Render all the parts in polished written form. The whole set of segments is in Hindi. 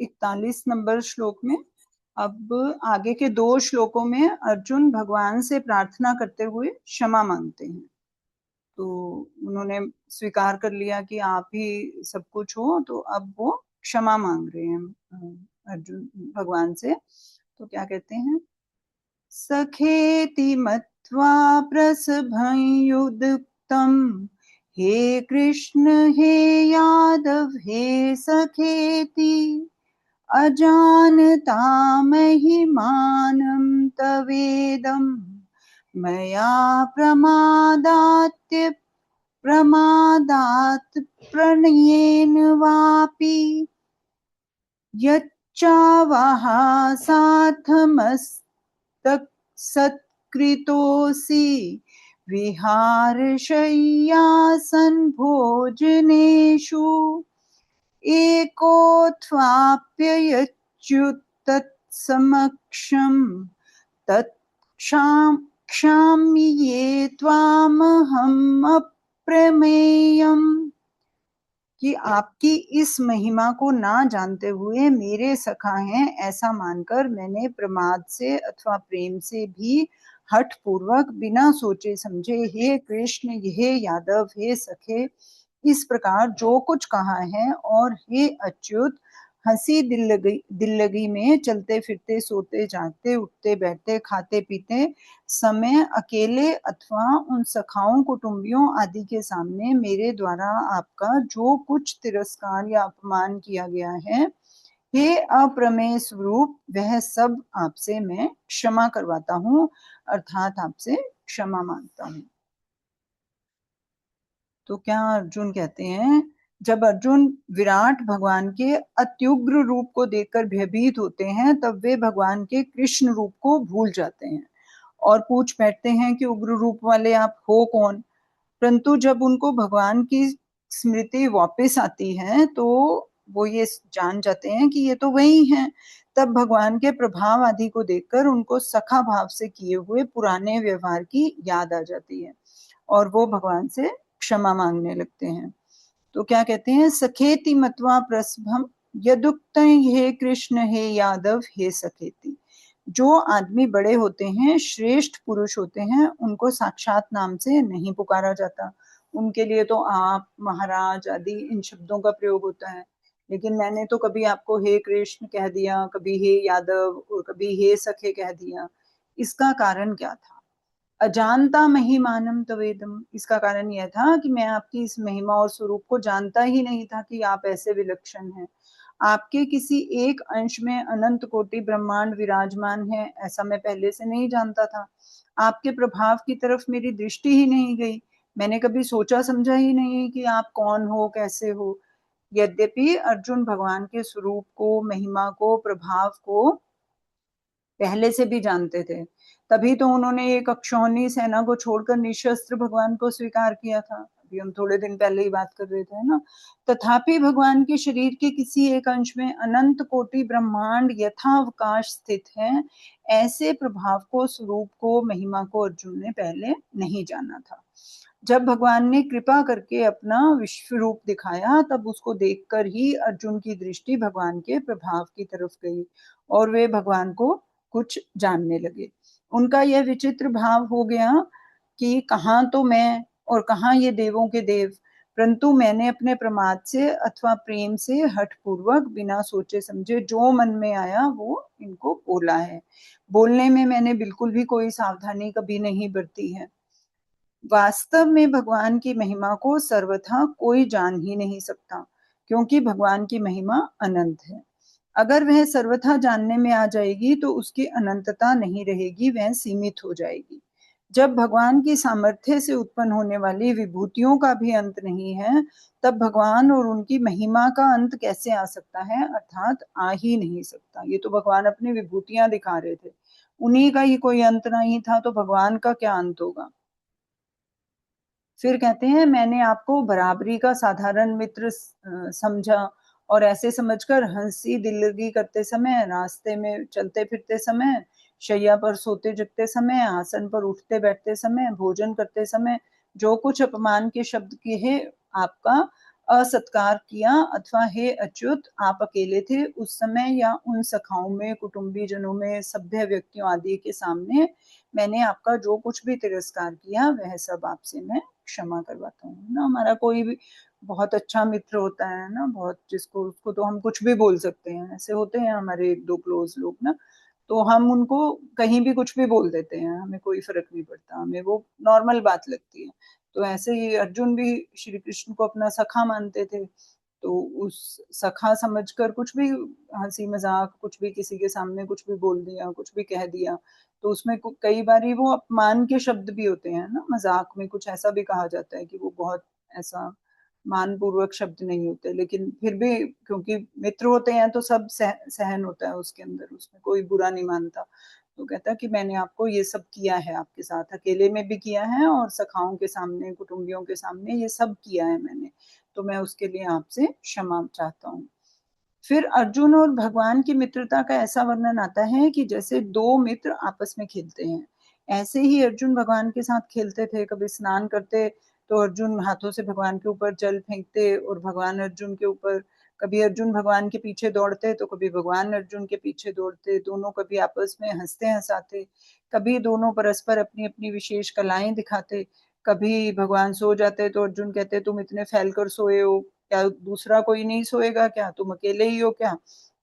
41 नंबर श्लोक में अब आगे के 2 श्लोकों में अर्जुन भगवान से प्रार्थना करते हुए क्षमा मांगते हैं। तो उन्होंने स्वीकार कर लिया कि आप ही सब कुछ हो, तो अब वो क्षमा मांग रहे हैं अर्जुन भगवान से। तो क्या कहते हैं? सखेति मत्वा प्रसभयुक्तम् हे कृष्ण हे यादव हे सखेति अजानता महिमानं तवेदं मया प्रमादात् प्रणयेन वापि यच्चावः सत्कृतोऽसि विहारशय्यासन् भोजनेषु एकोऽथवाप्यच्युतत्समक्षं तत्क्षाम्ये त्वामहम् अप्रमेयम्। कि आपकी इस महिमा को ना जानते हुए मेरे सखा हैं ऐसा मानकर मैंने प्रमाद से अथवा प्रेम से भी हठ पूर्वक बिना सोचे समझे हे कृष्ण हे यादव हे सखे इस प्रकार जो कुछ कहा है, और हे अच्युत हंसी दिल लगी में चलते फिरते सोते जागते उठते बैठते खाते पीते समय अकेले अथवा उन सखाओं कुटुंबियों आदि के सामने मेरे द्वारा आपका जो कुछ तिरस्कार या अपमान किया गया है, हे अप्रमेय स्वरूप वह सब आपसे मैं क्षमा करवाता हूँ, अर्थात आपसे क्षमा मांगता हूँ। तो क्या अर्जुन कहते हैं, जब अर्जुन विराट भगवान के अत्युग्र रूप को देखकर भयभीत होते हैं तब वे भगवान के कृष्ण रूप को भूल जाते हैं और पूछ बैठते हैं कि उग्र रूप वाले आप हो कौन। परंतु जब उनको भगवान की स्मृति वापस आती है तो वो ये जान जाते हैं कि ये तो वही हैं। तब भगवान के प्रभाव आदि को देखकर उनको सखा भाव से किए हुए पुराने व्यवहार की याद आ जाती है और वो भगवान से क्षमा मांगने लगते हैं। तो क्या कहते हैं, सखेति मत्वा प्रसभम यदुक्त हे कृष्ण हे यादव हे सखेति। जो आदमी बड़े होते हैं, श्रेष्ठ पुरुष होते हैं, उनको साक्षात नाम से नहीं पुकारा जाता। उनके लिए तो आप महाराज आदि इन शब्दों का प्रयोग होता है, लेकिन मैंने तो कभी आपको हे कृष्ण कह दिया, कभी हे यादव और कभी हे सखे कह दिया। इसका कारण क्या था? अजानता महिमानम तवेदम। इसका कारण यह था कि मैं आपकी इस महिमा और स्वरूप को जानता ही नहीं था कि आप ऐसे विलक्षण हैं। आपके किसी एक अंश में अनंत कोटि ब्रह्मांड विराजमान है, ऐसा मैं पहले से नहीं जानता था। आपके प्रभाव की तरफ मेरी दृष्टि ही नहीं गई। मैंने कभी सोचा समझा ही नहीं कि आप कौन हो, कैसे हो। यद्यपि अर्जुन भगवान के स्वरूप को, महिमा को, प्रभाव को पहले से भी जानते थे, तभी तो उन्होंने एक अक्षौहिणी सेना को छोड़कर निशस्त्र भगवान को स्वीकार किया था। अभी हम थोड़े दिन पहले ही बात कर रहे थे ना। तथापि भगवान के शरीर के किसी एक अंश में अनंत कोटि ब्रह्मांड यथावकाश स्थित है, ऐसे प्रभाव को, स्वरूप को, महिमा को अर्जुन ने पहले नहीं जाना था। जब भगवान ने कृपा करके अपना विश्व रूप दिखाया तब उसको देखकर ही अर्जुन की दृष्टि भगवान के प्रभाव की तरफ गई और वे भगवान को कुछ जानने लगे। उनका यह विचित्र भाव हो गया कि कहाँ तो मैं और कहाँ ये देवों के देव। परंतु मैंने अपने प्रमाद से अथवा प्रेम से हठ पूर्वक बिना सोचे समझे जो मन में आया वो इनको बोला है। बोलने में मैंने बिल्कुल भी कोई सावधानी कभी नहीं बरती है। वास्तव में भगवान की महिमा को सर्वथा कोई जान ही नहीं सकता, क्योंकि भगवान की महिमा अनंत है। अगर वह सर्वथा जानने में आ जाएगी तो उसकी अनंतता नहीं रहेगी, वह सीमित हो जाएगी। जब भगवान की सामर्थ्य से उत्पन्न होने वाली विभूतियों का भी अंत नहीं है, तब भगवान और उनकी महिमा का अंत कैसे आ सकता है, अर्थात आ ही नहीं सकता। ये तो भगवान अपनी विभूतियां दिखा रहे थे, उन्हीं का ही कोई अंत नहीं था, तो भगवान का क्या अंत होगा। फिर कहते हैं, मैंने आपको बराबरी का साधारण मित्र समझा और ऐसे समझकर हंसी दिल्लगी करते समय, रास्ते में चलते फिरते समय, शैया पर सोते जगते समय, आसन पर उठते बैठते समय, भोजन करते समय जो कुछ अपमान के शब्द कहे आपका असत्कार किया अथवा हे अच्युत आप अकेले थे उस समय या उन सखाओं में, कुटुंबीजनों में, सभ्य व्यक्तियों आदि के सामने मैंने आपका जो कुछ भी तिरस्कार किया वह सब आपसे मैं क्षमा करवाता हूँ। ना हमारा कोई भी बहुत अच्छा मित्र होता है ना, बहुत जिसको उसको तो हम कुछ भी बोल सकते हैं, ऐसे होते हैं हमारे 1-2 क्लोज़ लोग ना, तो हम उनको कहीं भी कुछ भी बोल देते हैं, हमें कोई फ़र्क नहीं पड़ता, हमें वो नॉर्मल बात लगती है। तो ऐसे ही अर्जुन भी श्री कृष्ण को अपना सखा मानते थे, तो उस सखा समझकर कुछ भी हँसी-मज़ाक, कुछ भी किसी के सामने कुछ भी बोल दिया, कुछ भी कह दिया, तो उसमें कु कई बारी वो अपमान के शब्द भी होते हैं ना, मज़ाक में कुछ ऐसा भी कहा जाता है कि वो बहुत ऐसा मानपूर्वक शब्द नहीं होते, लेकिन फिर भी क्योंकि मित्र होते हैं तो सब सहन होता है उसके अंदर, उसमें कोई बुरा नहीं मानता। तो कहता है कि मैंने आपको ये सब किया है आपके साथ, अकेले में भी किया है और सखाओं के सामने, कुटुंबियों के सामने ये सब किया है मैंने, तो मैं उसके लिए आपसे क्षमा चाहता हूँ। फिर अर्जुन और भगवान की मित्रता का ऐसा वर्णन आता है कि जैसे 2 मित्र आपस में खेलते हैं। ऐसे ही अर्जुन भगवान के साथ खेलते थे, कभी स्नान करते तो अर्जुन हाथों से भगवान के ऊपर जल फेंकते और भगवान अर्जुन के ऊपर, कभी अर्जुन भगवान के पीछे दौड़ते तो कभी भगवान अर्जुन के पीछे दौड़ते, दोनों कभी आपस में हँसते-हँसाते, कभी दोनों परस्पर अपनी-अपनी विशेष कलाएँ दिखाते, कभी भगवान सो जाते तो अर्जुन कहते तुम इतने फैल कर सोए हो, क्या दूसरा कोई नहीं सोएगा क्या? तुम अकेले ही हो क्या?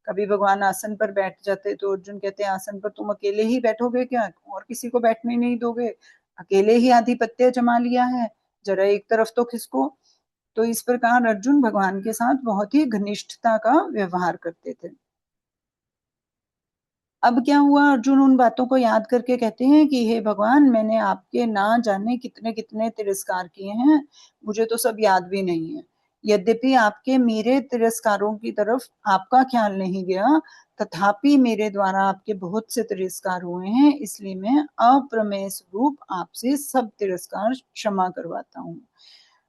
कभी भगवान आसन पर बैठ जाते तो अर्जुन कहते हैं आसन पर तुम अकेले ही बैठोगे क्या? और किसी को बैठने नहीं दोगे? अकेले ही आधिपत्य जमा लिया है, ज़रा एक तरफ तो खिसको। तो इस प्रकार अर्जुन भगवान के साथ बहुत ही घनिष्ठता का व्यवहार करते थे। अब क्या हुआ अर्जुन उन बातों को याद करके कहते हैं कि हे भगवान मैंने आपके ना जाने कितने-कितने तिरस्कार किए हैं, मुझे तो सब याद भी नहीं है। यद्यपि आपके मेरे तिरस्कारों की तरफ आपका ख्याल नहीं गया, तथापि मेरे द्वारा आपके बहुत से तिरस्कार हुए हैं, इसलिए मैं अप्रमेय स्वरूप आपसे सब तिरस्कार क्षमा करवाता हूँ।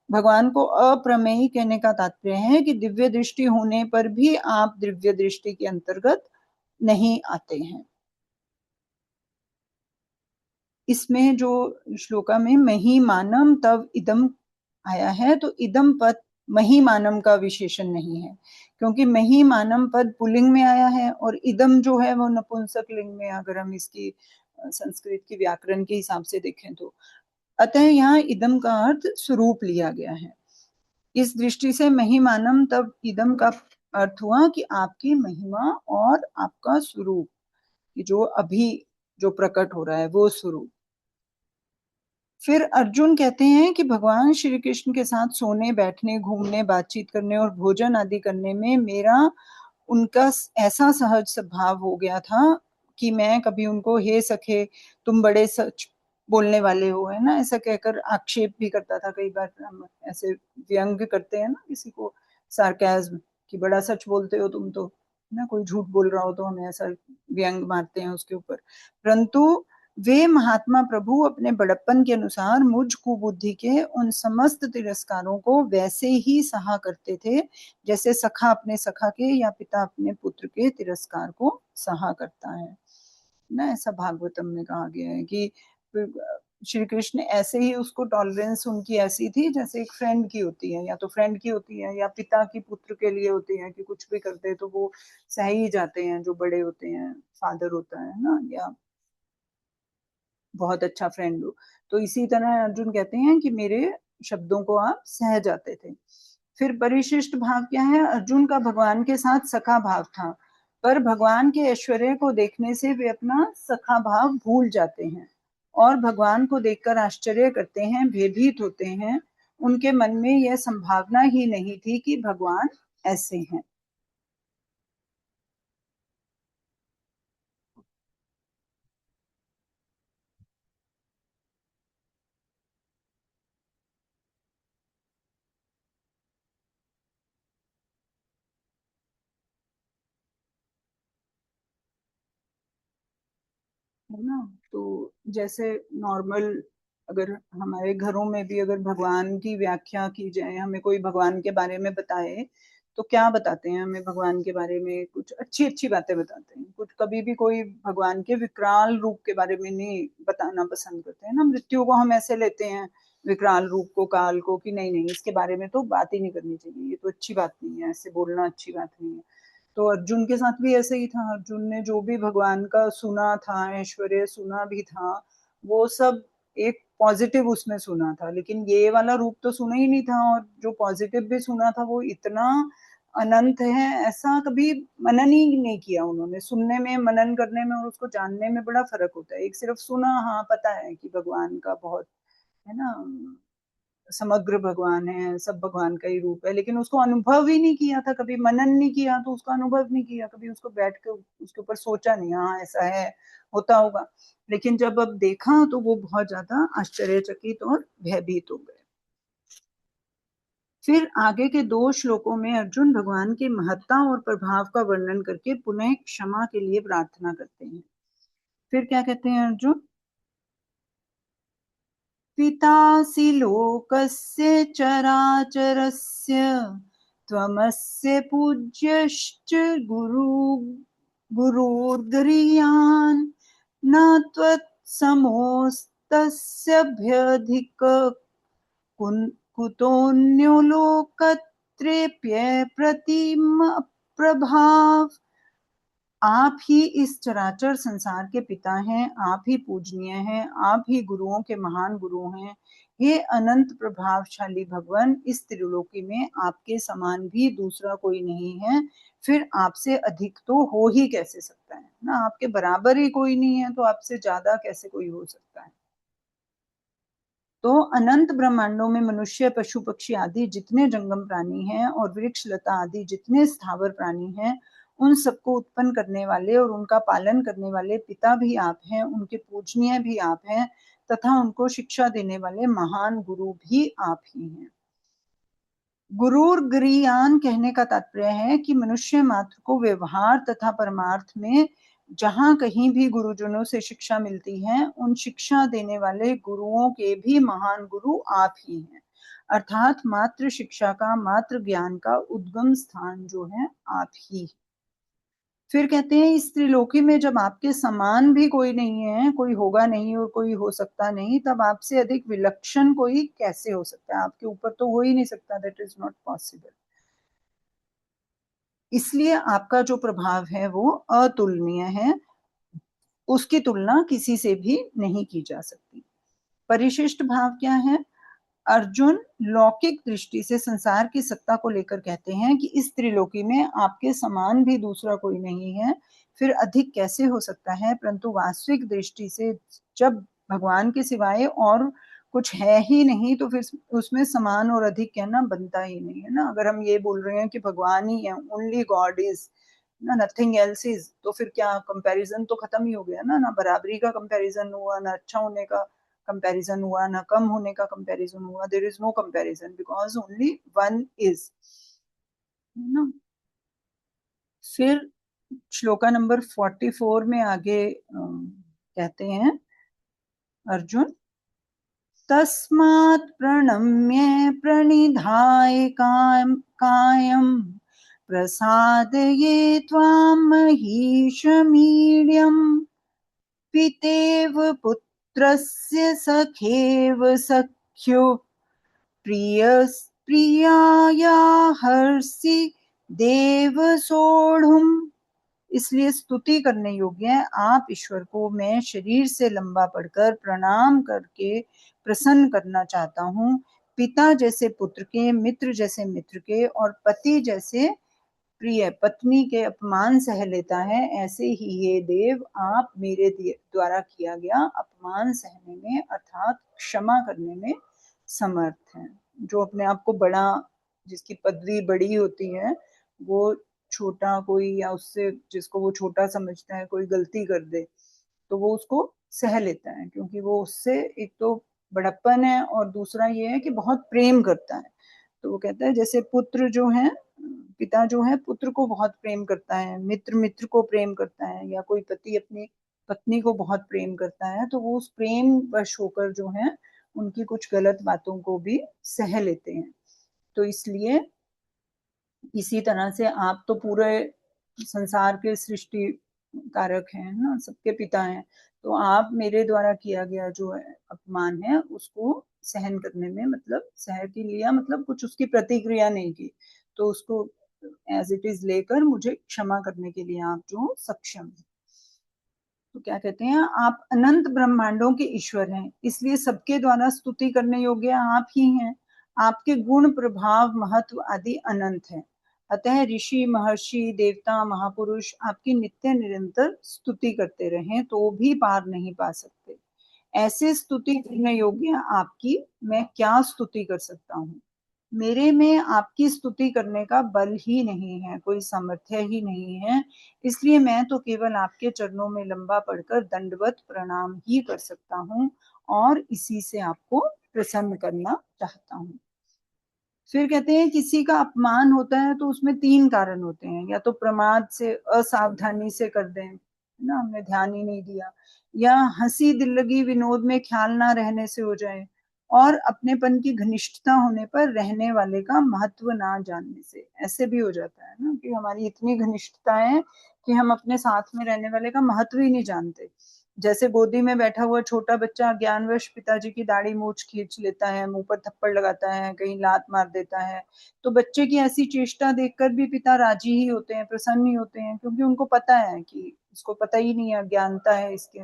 भगवान को अप्रमेय कहने का तात्पर्य है कि दिव्य दृष्टि होने पर भी आप दिव्य दृष्टि के अंतर्गत नहीं आते हैं। इसमें जो श्लोका में महिमानम तव इदम आया है, तो इदम पद महिमानम का विशेषण नहीं है, क्योंकि महिमानम पद पुल्लिंग में आया है और इदम जो है वो नपुंसक लिंग में, अगर हम इसकी संस्कृत की व्याकरण के हिसाब से देखें तो। अतः यहाँ इदम का अर्थ स्वरूप लिया गया है। इस दृष्टि से महिमानम तब इदम का अर्थ हुआ कि आपकी महिमा और आपका स्वरूप, जो अभी जो प्रकट हो रहा है वो स्वरूप। फिर अर्जुन कहते हैं कि भगवान श्री कृष्ण के साथ सोने, बैठने, घूमने, बातचीत करने और भोजन आदि करने में मेरा उनका ऐसा सहज स्वभाव हो गया था कि मैं कभी उनको हे सखे तुम बड़े सच बोलने वाले हो, है ना? ऐसा कहकर आक्षेप भी करता था। कई बार हम ऐसे व्यंग करते हैं ना किसी को, सार्केज़्म, कि बड़ा सच बोलते हो तुम तो, है ना? कोई झूठ बोल रहा हो तो हम ऐसा व्यंग मारते हैं उसके ऊपर। परंतु वे महात्मा प्रभु अपने बड़प्पन के अनुसार मुझ कुबुद्धि के उन समस्त तिरस्कारों को वैसे ही सहा करते थे, जैसे सखा अपने सखा के या पिता अपने पुत्र के तिरस्कार को सहा करता है। ना ऐसा भागवतम में कहा गया है कि श्री कृष्ण ऐसे ही, उसको टॉलरेंस उनकी ऐसी थी जैसे एक फ्रेंड की होती है, या तो फ्रेंड की होती है या पिता की पुत्र के लिए होती है कि कुछ भी करते हैं तो वो सह ही जाते हैं, जो बड़े होते हैं, फादर होता है ना, या बहुत अच्छा फ्रेंड हो। तो इसी तरह अर्जुन कहते हैं कि मेरे शब्दों को आप सह जाते थे। फिर परिशिष्ट भाव क्या है? अर्जुन का भगवान के साथ सखा भाव था, पर भगवान के ऐश्वर्य को देखने से वे अपना सखा भाव भूल जाते हैं और भगवान को देखकर आश्चर्य करते हैं, भयभीत होते हैं। उनके मन में यह संभावना ही नहीं थी कि भगवान ऐसे हैं। है ना? तो जैसे नॉर्मल, अगर हमारे घरों में भी अगर भगवान की व्याख्या की जाए, हमें कोई भगवान के बारे में बताए, तो क्या बताते हैं हमें भगवान के बारे में? कुछ अच्छी-अच्छी बातें बताते हैं। कुछ कभी भी कोई भगवान के विकराल रूप के बारे में नहीं बताना पसंद करते हैं ना, मृत्यु को हम ऐसे लेते हैं विकराल रूप को, काल को, कि नहीं नहीं इसके बारे में तो बात ही नहीं करनी चाहिए, ये तो अच्छी बात नहीं है, ऐसे बोलना अच्छी बात नहीं है। तो अर्जुन के साथ भी ऐसे ही था। अर्जुन ने जो भी भगवान का सुना था, ऐश्वर्य सुना भी था, वो सब एक पॉजिटिव उसमें सुना था, लेकिन ये वाला रूप तो सुना ही नहीं था। और जो पॉजिटिव भी सुना था वो इतना अनंत है, ऐसा कभी मनन ही नहीं किया उन्होंने। सुनने में, मनन करने में और उसको जानने में बड़ा फर्क होता है। एक सिर्फ सुना, हाँ पता है कि भगवान का बहुत, है ना, समग्र भगवान है, सब भगवान का ही रूप है, लेकिन उसको अनुभव ही नहीं किया था, कभी मनन नहीं किया, तो उसका अनुभव नहीं किया, कभी उसको बैठ के उसके ऊपर सोचा नहीं, हाँ ऐसा है, होता होगा। लेकिन जब अब देखा तो वो बहुत ज्यादा आश्चर्यचकित और भयभीत हो गए। फिर आगे के 2 श्लोकों में अर्जुन भगवान की महत्ता और प्रभाव का वर्णन करके पुनः क्षमा के लिए प्रार्थना करते हैं। फिर क्या कहते हैं अर्जुन? पितासि लोकस्य चराचरस्य त्वमस्य पूज्यश्च गुरुर्गरीयान् न त्वत्समोऽस्तस्यभ्यधिक कुतोऽन्यो लोकत्रयेऽप्य प्रतिम प्रभाव। आप ही इस चराचर संसार के पिता हैं, आप ही पूजनीय हैं, आप ही गुरुओं के महान गुरु हैं। हे अनंत प्रभावशाली भगवान, इस त्रिलोकी में आपके समान भी दूसरा कोई नहीं है, फिर आपसे अधिक तो हो ही कैसे सकता है ना? आपके बराबर ही कोई नहीं है, तो आपसे ज्यादा कैसे कोई हो सकता है? तो अनंत ब्रह्मांडों में मनुष्य, पशु पक्षी आदि जितने जंगम प्राणी हैं और वृक्ष लता आदि जितने स्थावर प्राणी हैं, उन सबको उत्पन्न करने वाले और उनका पालन करने वाले पिता भी आप हैं, उनके पूजनीय भी आप हैं, तथा उनको शिक्षा देने वाले महान गुरु भी आप ही हैं। गुरुर गरीयान कहने का तात्पर्य है कि मनुष्य मात्र को व्यवहार तथा परमार्थ में जहां कहीं भी गुरुजनों से शिक्षा मिलती है, उन शिक्षा देने वाले गुरुओं के भी महान गुरु आप ही हैं। अर्थात मात्र शिक्षा का, मात्र ज्ञान का उद्गम स्थान जो है आप ही। फिर कहते हैं इस त्रिलोकी में जब आपके समान भी कोई नहीं है, कोई होगा नहीं और कोई हो सकता नहीं, तब आपसे अधिक विलक्षण कोई कैसे हो सकता है? आपके ऊपर तो हो ही नहीं सकता, दैट इज नॉट पॉसिबल। इसलिए आपका जो प्रभाव है वो अतुलनीय है, उसकी तुलना किसी से भी नहीं की जा सकती। परिशिष्ट भाव क्या है? अर्जुन लौकिक दृष्टि से संसार की सत्ता को लेकर कहते हैं कि इस त्रिलोकी में आपके समान भी दूसरा कोई नहीं है, फिर अधिक कैसे हो सकता है? परंतु वास्तविक दृष्टि से जब भगवान के सिवाय और कुछ है ही नहीं, तो फिर उसमें समान और अधिक कहना बनता ही नहीं है ना। अगर हम ये बोल रहे हैं कि भगवान ही है, ओनली गॉड इज ना, नथिंग एल्स इज, तो फिर क्या कंपैरिजन तो खत्म ही हो गया ना। ना बराबरी का कंपैरिजन हुआ, ना अच्छा होने का कंपैरिजन हुआ, ना कम होने का कंपैरिजन हुआ। There is no comparison because only one is, है ना। फिर श्लोका नंबर 44 में आगे कहते हैं अर्जुन, तस्मात् प्रणम्य प्रणिधाय कायं प्रसादये त्वां महीशमीड्यम् पितेव पुत्रस्य सखेव सख्यो प्रियाया हर्षि देव सोढ़ुम। इसलिए स्तुति करने योग्य है आप ईश्वर को मैं शरीर से लंबा पढ़कर प्रणाम करके प्रसन्न करना चाहता हूँ। पिता जैसे पुत्र के, मित्र जैसे मित्र के और पति जैसे प्रिय पत्नी के अपमान सह लेता है, ऐसे ही ये देव आप मेरे द्वारा किया गया अपमान सहने में अर्थात क्षमा करने में समर्थ हैं। जो अपने आप को बड़ा, जिसकी पदवी बड़ी होती है, वो छोटा कोई, या उससे जिसको वो छोटा समझता है, कोई गलती कर दे तो वो उसको सह लेता है, क्योंकि वो उससे एक तो बड़प्पन है और दूसरा ये है कि बहुत प्रेम करता है। तो वो कहता है जैसे पुत्र जो है, पिता जो है पुत्र को बहुत प्रेम करता है, मित्र मित्र को प्रेम करता है, या कोई पति अपनी पत्नी को बहुत प्रेम करता है, तो वो उस प्रेम वश होकर जो है उनकी कुछ गलत बातों को भी सह लेते हैं। तो इसलिए इसी तरह से आप तो पूरे संसार के सृष्टि कारक हैं ना, सबके पिता हैं। तो आप मेरे द्वारा किया गया जो है अपमान है उसको सहन करने में मतलब सह की लिया मतलब कुछ उसकी प्रतिक्रिया नहीं की, तो उसको एज इट इज लेकर मुझे क्षमा करने के लिए आप जो सक्षम है। तो क्या कहते हैं, आप अनंत ब्रह्मांडों के ईश्वर हैं, इसलिए सबके द्वारा स्तुति करने योग्य आप ही हैं। आपके गुण प्रभाव महत्व आदि अनंत है, अतः ऋषि महर्षि देवता महापुरुष आपकी नित्य निरंतर स्तुति करते रहें तो भी पार नहीं पा सकते। ऐसे स्तुति करने योग्य आपकी मैं क्या स्तुति कर सकता हूँ। मेरे में आपकी स्तुति करने का बल ही नहीं है, कोई सामर्थ्य ही नहीं है, इसलिए मैं तो केवल आपके चरणों में लंबा पड़कर दंडवत प्रणाम ही कर सकता हूँ और इसी से आपको प्रसन्न करना चाहता हूँ। फिर कहते हैं किसी का अपमान होता है तो उसमें तीन कारण होते हैं, या तो प्रमाद से असावधानी से कर दें, है ना, हमने ध्यान ही नहीं दिया, या हंसी दिल लगी विनोद में ख्याल ना रहने से हो जाए, और अपनेपन की घनिष्ठता होने पर रहने वाले का महत्व ना जानने से। ऐसे भी हो जाता है ना कि हमारी इतनी घनिष्ठता है कि हम अपने साथ में रहने वाले का महत्व ही नहीं जानते। जैसे गोदी में बैठा हुआ छोटा बच्चा ज्ञानवश पिताजी की दाढ़ी मूछ खींच लेता है, मुंह पर थप्पड़ लगाता है, कहीं लात मार देता है, तो बच्चे की ऐसी चेष्टा देखकर भी पिता राजी ही होते हैं, प्रसन्न ही होते हैं, क्योंकि उनको पता है कि इसको पता ही नहीं है, अज्ञानता है इसके।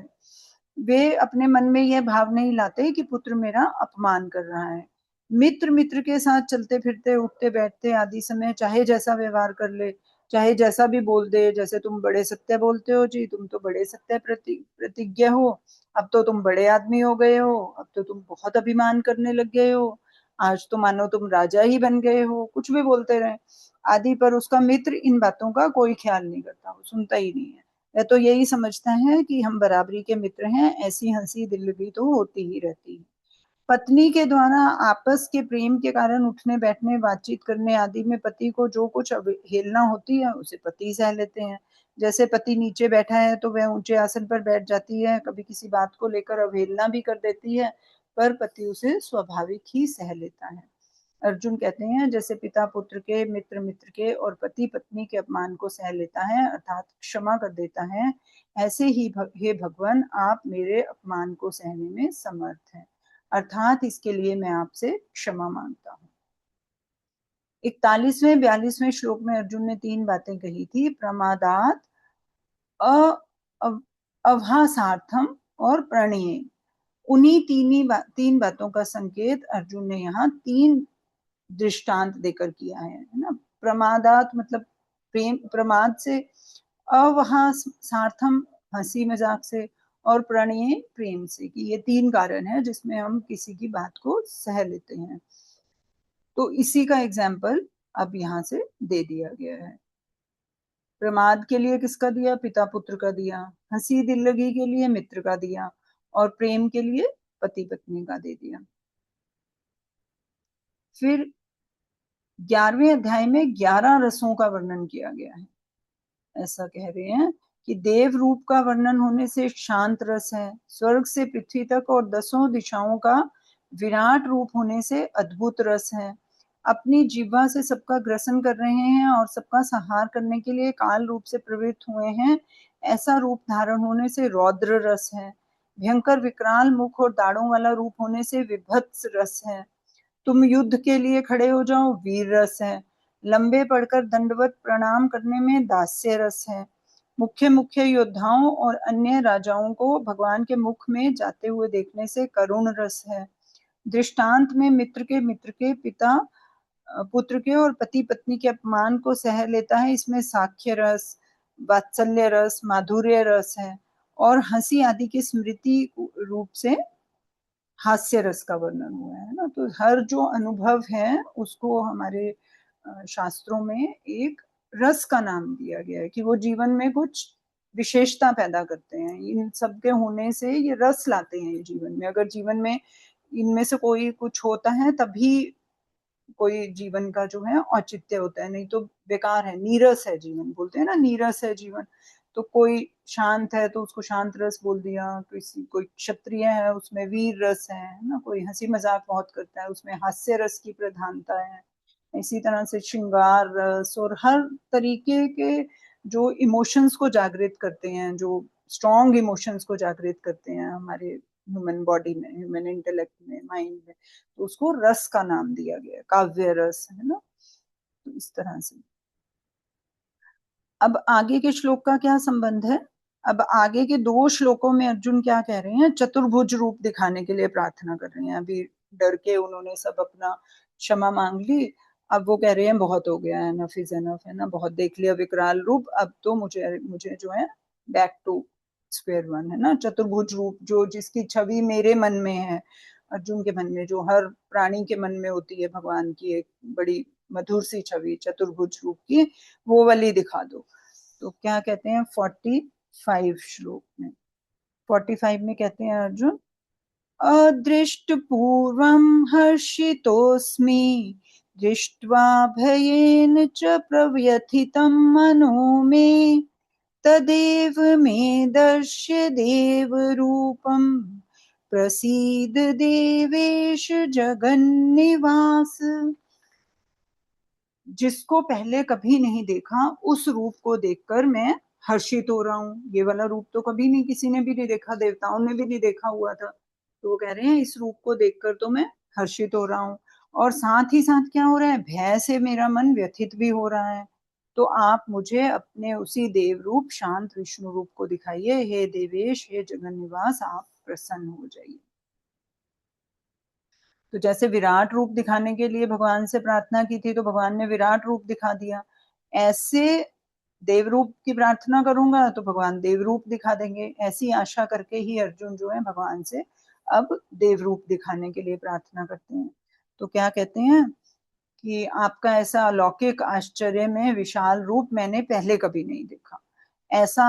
वे अपने मन में यह भाव नहीं लाते कि पुत्र मेरा अपमान कर रहा है। मित्र मित्र के साथ चलते फिरते उठते बैठते आदि समय चाहे जैसा व्यवहार कर ले, चाहे जैसा भी बोल दे, जैसे तुम बड़े सत्य बोलते हो जी, तुम तो बड़े सत्य प्रतिज्ञ हो, अब तो तुम बड़े आदमी हो गए हो, अब तो तुम बहुत अभिमान करने लग गए हो, आज तो मानो तुम राजा ही बन गए हो, कुछ भी बोलते रहे आदि। पर उसका मित्र इन बातों का कोई ख्याल नहीं करता, वो सुनता ही नहीं है। वह तो यही समझता है कि हम बराबरी के मित्र हैं, ऐसी हंसी दिल्लगी तो होती ही रहती है। पत्नी के द्वारा आपस के प्रेम के कारण उठने बैठने बातचीत करने आदि में पति को जो कुछ अवहेलना होती है उसे पति सह लेते हैं। जैसे पति नीचे बैठा है तो वह ऊंचे आसन पर बैठ जाती है, कभी किसी बात को लेकर अवहेलना भी कर देती है, पर पति उसे स्वाभाविक ही सह लेता है। अर्जुन कहते हैं जैसे पिता पुत्र के, मित्र मित्र के और पति पत्नी के अपमान को सह लेता है अर्थात क्षमा कर देता है, ऐसे ही हे भगवान आप मेरे अपमान को सहने में समर्थ हैं, अर्थात इसके लिए मैं आपसे क्षमा मांगता हूँ। 41वें 42वें श्लोक में अर्जुन ने तीन बातें कही थी, प्रमादात, अवहासार्थम और प्रणीय। उन्हीं तीन बातों का संकेत अर्जुन ने यहाँ तीन दृष्टांत देकर किया है ना। प्रमादात मतलब प्रेम, प्रमाद से, अवहासार्थम हंसी मजाक से, और प्रणय प्रेम से, कि ये तीन कारण है जिसमें हम किसी की बात को सह लेते हैं। तो इसी का एग्जाम्पल अब यहाँ से दे दिया गया है। प्रमाद के लिए किसका दिया, पिता पुत्र का दिया, हंसी दिल लगी के लिए मित्र का दिया, और प्रेम के लिए पति पत्नी का दे दिया। फिर 11वें अध्याय में 11 रसों का वर्णन किया गया है। ऐसा कह रहे हैं कि देव रूप का वर्णन होने से शांत रस है, स्वर्ग से पृथ्वी तक और 10 दिशाओं का विराट रूप होने से अद्भुत रस है, अपनी जीवा से सबका ग्रसन कर रहे हैं और सबका संहार करने के लिए काल रूप से प्रवृत्त हुए हैं, ऐसा रूप धारण होने से रौद्र रस है, भयंकर विकराल मुख और दाढ़ों वाला रूप होने से विभत्स रस है, तुम युद्ध के लिए खड़े हो जाओ वीर रस है, लंबे पड़कर दंडवत प्रणाम करने में दास्य रस है, मुख्य मुख्य योद्धाओं और अन्य राजाओं को भगवान के मुख में जाते हुए देखने से करुण रस है, दृष्टांत में मित्र के पिता पुत्र के और पति पत्नी के अपमान को सह लेता है, इसमें साख्य रस, वात्सल्य रस, माधुर्य रस है, और हंसी आदि की स्मृति रूप से हास्य रस का वर्णन हुआ है ना। तो हर जो अनुभव है उसको हमारे शास्त्रों में एक रस का नाम दिया गया है कि वो जीवन में कुछ विशेषता पैदा करते हैं, इन सब के होने से ये रस लाते हैं जीवन में। अगर जीवन में इनमें से कोई कुछ होता है तभी कोई जीवन का जो है औचित्य होता है, नहीं तो बेकार है, नीरस है जीवन, बोलते हैं ना नीरस है जीवन। तो कोई शांत है तो उसको शांत रस बोल दिया, किसी कोई क्षत्रिय है उसमें वीर रस है ना, कोई हंसी मजाक बहुत करता है उसमें हास्य रस की प्रधानता है, इसी तरह से श्रृंगार रस और हर तरीके के जो इमोशंस को जागृत करते हैं, जो स्ट्रॉन्ग इमोशंस को जागृत करते हैं हमारे ह्यूमन बॉडी में, ह्यूमन इंटेलेक्ट में, माइंड में, तो उसको रस का नाम दिया गया, काव्य रस, है ना। तो इस तरह से अब आगे के श्लोक का क्या संबंध है? अब आगे के 2 श्लोकों में अर्जुन क्या कह रहे हैं? चतुर्भुज रूप दिखाने के लिए प्रार्थना कर रहे हैं। अभी डर के उन्होंने सब अपना क्षमा मांग ली, अब वो कह रहे हैं बहुत हो गया है, एनफ इज एनफ, है ना, बहुत देख लिया विकराल रूप, अब तो मुझे मुझे जो है बैक टू स्क्वायर वन, है ना। चतुर्भुज रूप जो जिसकी छवि मेरे मन में है, अर्जुन के मन में, जो हर प्राणी के मन में होती है भगवान की एक बड़ी मधुर सी छवि चतुर्भुज रूप की, वो वाली दिखा दो। तो क्या कहते हैं 45 श्लोक में, 45 में कहते हैं अर्जुन, अदृष्ट पूर्वम हर्षितोस्मि दृष्ट्वा भयेन च प्रव्यथितं मनो मे तदेव मे दर्श्य देव रूपम प्रसीद देवेश जगन्निवास। जिसको पहले कभी नहीं देखा उस रूप को देखकर मैं हर्षित हो रहा हूँ। ये वाला रूप तो कभी नहीं किसी ने भी नहीं देखा, देवताओं ने भी नहीं देखा हुआ था, तो वो कह रहे हैं इस रूप को देखकर तो मैं हर्षित हो रहा हूँ। और साथ ही साथ क्या हो रहा है, भय से मेरा मन व्यथित भी हो रहा है। तो आप मुझे अपने उसी देव रूप शांत विष्णु रूप को दिखाइए, हे देवेश, हे जगन्निवास, आप प्रसन्न हो जाइए। तो जैसे विराट रूप दिखाने के लिए भगवान से प्रार्थना की थी, तो भगवान ने विराट रूप दिखा दिया, ऐसे देव रूप की प्रार्थना करूंगा तो भगवान देव रूप दिखा देंगे। ऐसी आशा करके ही अर्जुन जो है भगवान से अब देव रूप दिखाने के लिए प्रार्थना करते हैं। तो क्या कहते हैं कि आपका ऐसा अलौकिक आश्चर्य में विशाल रूप मैंने पहले कभी नहीं देखा, ऐसा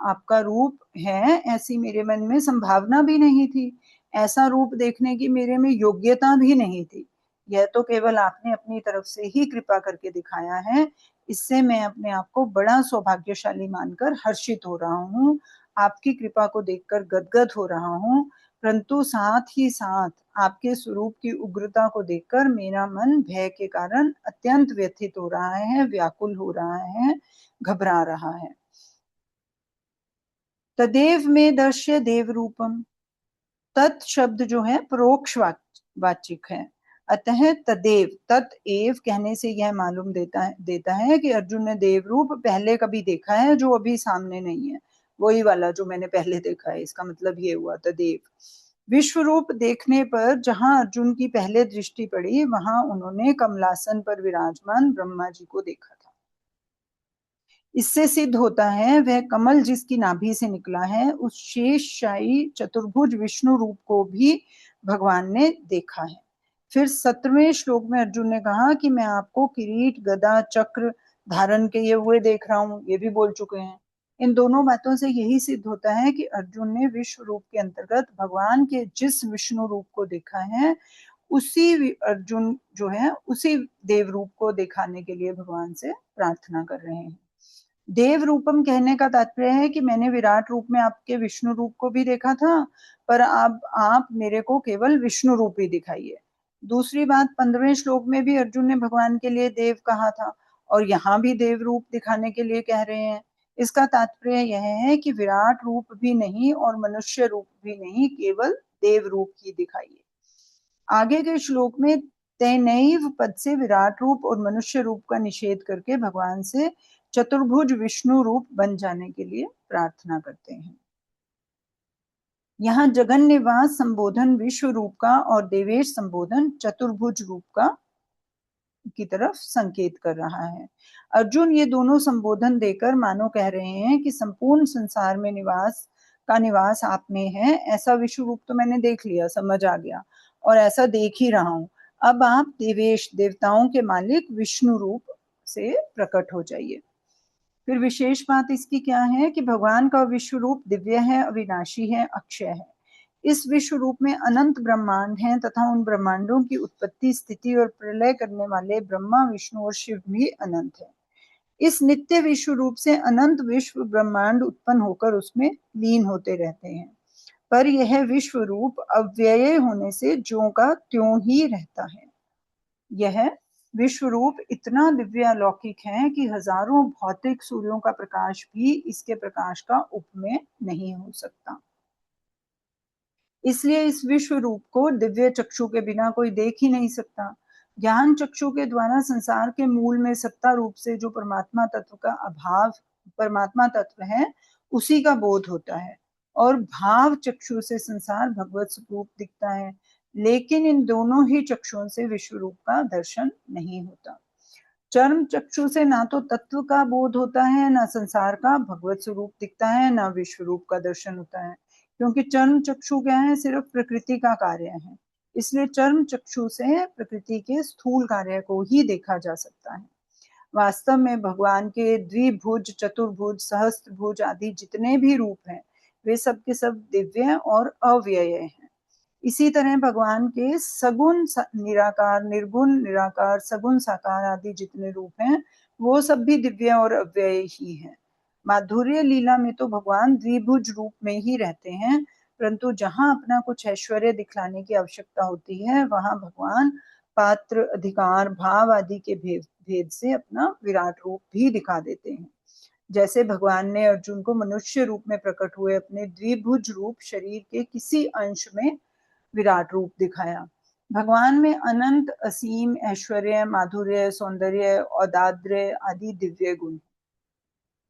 आपका रूप है, ऐसी मेरे मन में संभावना भी नहीं थी, ऐसा रूप देखने की मेरे में योग्यता भी नहीं थी। यह तो केवल आपने अपनी तरफ से ही कृपा करके दिखाया है, इससे मैं अपने आप को बड़ा सौभाग्यशाली मानकर हर्षित हो रहा हूँ, आपकी कृपा को देखकर गदगद हो रहा हूँ, परंतु साथ ही साथ आपके स्वरूप की उग्रता को देखकर मेरा मन भय के कारण अत्यंत व्यथित हो रहा है, व्याकुल हो रहा है, घबरा रहा है। तदेव में दर्श्य देव रूपम, तत् शब्द जो है परोक्ष वाचिक है, अतः तदेव तत्एव कहने से यह मालूम देता है कि अर्जुन ने देव रूप पहले कभी देखा है जो अभी सामने नहीं है, वही वाला जो मैंने पहले देखा है, इसका मतलब ये हुआ तदेव। विश्व रूप देखने पर जहां अर्जुन की पहले दृष्टि पड़ी, वहां उन्होंने कमलासन पर विराजमान ब्रह्मा जी को देखा था। इससे सिद्ध होता है वह कमल जिसकी नाभि से निकला है, उस शेषशायी चतुर्भुज विष्णु रूप को भी भगवान ने देखा है। फिर 17वें श्लोक में अर्जुन ने कहा कि मैं आपको किरीट गदा चक्र धारण किए हुए देख रहा हूँ, ये भी बोल चुके हैं। इन दोनों बातों से यही सिद्ध होता है कि अर्जुन ने विश्व रूप के अंतर्गत भगवान के जिस विष्णु रूप को देखा है, उसी अर्जुन जो है उसी देव रूप को दिखाने के लिए भगवान से प्रार्थना कर रहे हैं। देव रूपम कहने का तात्पर्य है कि मैंने विराट रूप में आपके विष्णु रूप को भी देखा था, पर अब आप मेरे को केवल विष्णु रूप ही दिखाइए। दूसरी बात, 15वें श्लोक में भी अर्जुन ने भगवान के लिए देव कहा था, और यहाँ भी देव रूप दिखाने के लिए कह रहे हैं। इसका तात्पर्य यह है कि विराट रूप भी नहीं और मनुष्य रूप भी नहीं, केवल देव रूप ही दिखाइए। आगे के श्लोक में तैनैव पद से विराट रूप और मनुष्य रूप का निषेध करके भगवान से चतुर्भुज विष्णु रूप बन जाने के लिए प्रार्थना करते हैं। यहाँ जगन निवास संबोधन विश्व रूप का और देवेश संबोधन चतुर्भुज रूप का की तरफ संकेत कर रहा है। अर्जुन ये दोनों संबोधन देकर मानो कह रहे हैं कि संपूर्ण संसार में निवास आप में है, ऐसा विश्व रूप तो मैंने देख लिया, समझ आ गया, और ऐसा देख ही रहा हूँ। अब आप देवेश देवताओं के मालिक विष्णु रूप से प्रकट हो जाइए। फिर विशेष बात इसकी क्या है कि भगवान का विश्व रूप दिव्य है, अविनाशी है, अक्षय है। इस विश्व रूप में अनंत ब्रह्मांड हैं तथा उन ब्रह्मांडों की उत्पत्ति, स्थिति और प्रलय करने वाले ब्रह्मा, विष्णु और शिव भी अनंत है। इस नित्य विश्व रूप से अनंत विश्व ब्रह्मांड उत्पन्न होकर उसमें लीन होते रहते हैं, पर यह विश्व रूप अव्यय होने से ज्यों का त्यों ही रहता है। यह विश्व रूप इतना दिव्य अलौकिक है कि हजारों भौतिक सूर्यों का प्रकाश भी इसके प्रकाश का उपमेय नहीं हो सकता। इसलिए इस विश्व रूप को दिव्य चक्षु के बिना कोई देख ही नहीं सकता। ज्ञान चक्षु के द्वारा संसार के मूल में सत्ता रूप से जो परमात्मा तत्व का अभाव, परमात्मा तत्व है, उसी का बोध होता है और भाव चक्षु से संसार भगवत स्वरूप दिखता है। लेकिन इन दोनों ही चक्षुओं से विश्व रूप का दर्शन नहीं होता। चर्म चक्षु से ना तो तत्व का बोध होता है, ना संसार का भगवत स्वरूप दिखता है, ना विश्व रूप का दर्शन होता है, क्योंकि चर्म चक्षु क्या है, सिर्फ प्रकृति का कार्य है। इसलिए चर्म चक्षु से प्रकृति के स्थूल कार्य को ही देखा जा सकता है। वास्तव में भगवान के द्विभुज, चतुर्भुज, सहस्त्रभुज आदि जितने भी रूप हैं, वे सब के सब दिव्य और अव्यय हैं। इसी तरह भगवान के सगुण निराकार, निर्गुण निराकार, सगुण साकार आदि जितने रूप हैं, वो सब भी दिव्य और अव्यय ही हैं। माधुर्य लीला में तो भगवान द्विभुज रूप में ही रहते हैं, परंतु जहां अपना कुछ ऐश्वर्य दिखलाने की आवश्यकता होती है, वहां भगवान पात्र, अधिकार, भाव आदि के भेद भेद से अपना विराट रूप भी दिखा देते हैं। जैसे भगवान ने अर्जुन को मनुष्य रूप में प्रकट हुए अपने द्विभुज रूप शरीर के किसी अंश में विराट रूप दिखाया। भगवान में अनंत, असीम ऐश्वर्य, माधुर्य, सौंदर्य, औदार्य आदि दिव्य गुण।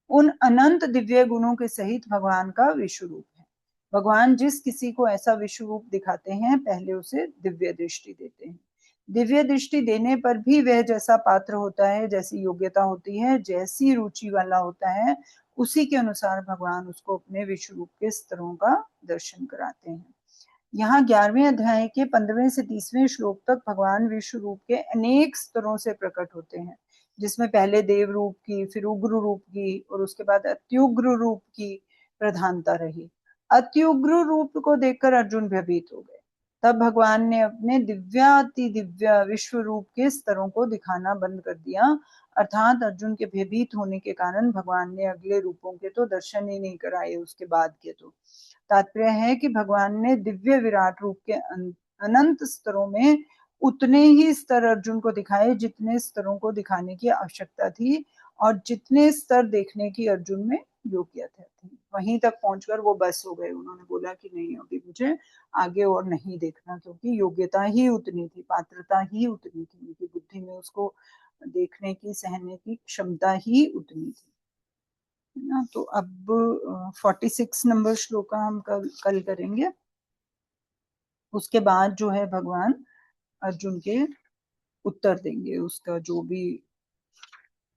उन अनंत दिव्य गुणों के सहित भगवान का विश्व रूप है। भगवान जिस किसी को ऐसा विश्व रूप दिखाते हैं, पहले उसे दिव्य दृष्टि देते हैं। दिव्य दृष्टि देने पर भी वह जैसा पात्र होता है, जैसी योग्यता होती है, जैसी रुचि वाला होता है, उसी के अनुसार भगवान उसको अपने विश्व रूप के स्तरों का दर्शन कराते हैं। यहाँ 11वें अध्याय के 15वें से 30वें श्लोक तक भगवान विश्व रूप के अनेक स्तरों से प्रकट होते हैं, जिसमें पहले देव रूप की, फिर उग्र रूप की और उसके बाद अत्युग्र रूप की प्रधानता रही। अत्युग्र रूप को देखकर अर्जुन भयभीत हो गए। तब भगवान ने अपने दिव्याति दिव्य विश्व रूप के स्तरों को दिखाना बंद कर दिया, अर्थात अर्जुन के भयभीत होने के कारण भगवान ने अगले रूपों के तो दर्शन ही नहीं कराए उसके बाद के। तो तात्पर्य है कि भगवान ने दिव्य विराट रूप के अनंत स्तरों में उतने ही स्तर अर्जुन को दिखाए जितने स्तरों को दिखाने की आवश्यकता थी और जितने स्तर देखने की अर्जुन में योग्यता थी। वहीं तक पहुंचकर वो बस हो गए। उन्होंने बोला कि नहीं, अभी मुझे आगे और नहीं देखना, क्योंकि योग्यता ही उतनी थी, पात्रता ही उतनी थी, उनकी बुद्धि में उसको देखने की, सहने की क्षमता ही उतनी थी, है ना। तो अब 46 नंबर श्लोक का हम कल करेंगे। उसके बाद जो है भगवान अर्जुन के उत्तर देंगे, उसका जो भी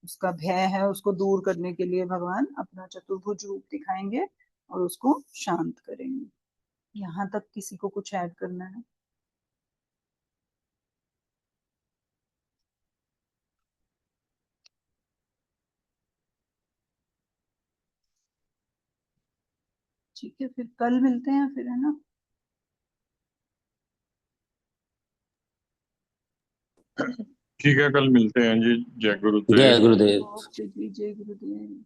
उसका भय है उसको दूर करने के लिए भगवान अपना चतुर्भुज रूप दिखाएंगे और उसको शांत करेंगे। यहाँ तक किसी को कुछ ऐड करना है? ठीक है, फिर कल मिलते हैं फिर, है ना। ठीक है, कल मिलते हैं जी। जय गुरुदेव। जय गुरुदेव। ओके जी, जय गुरुदेव।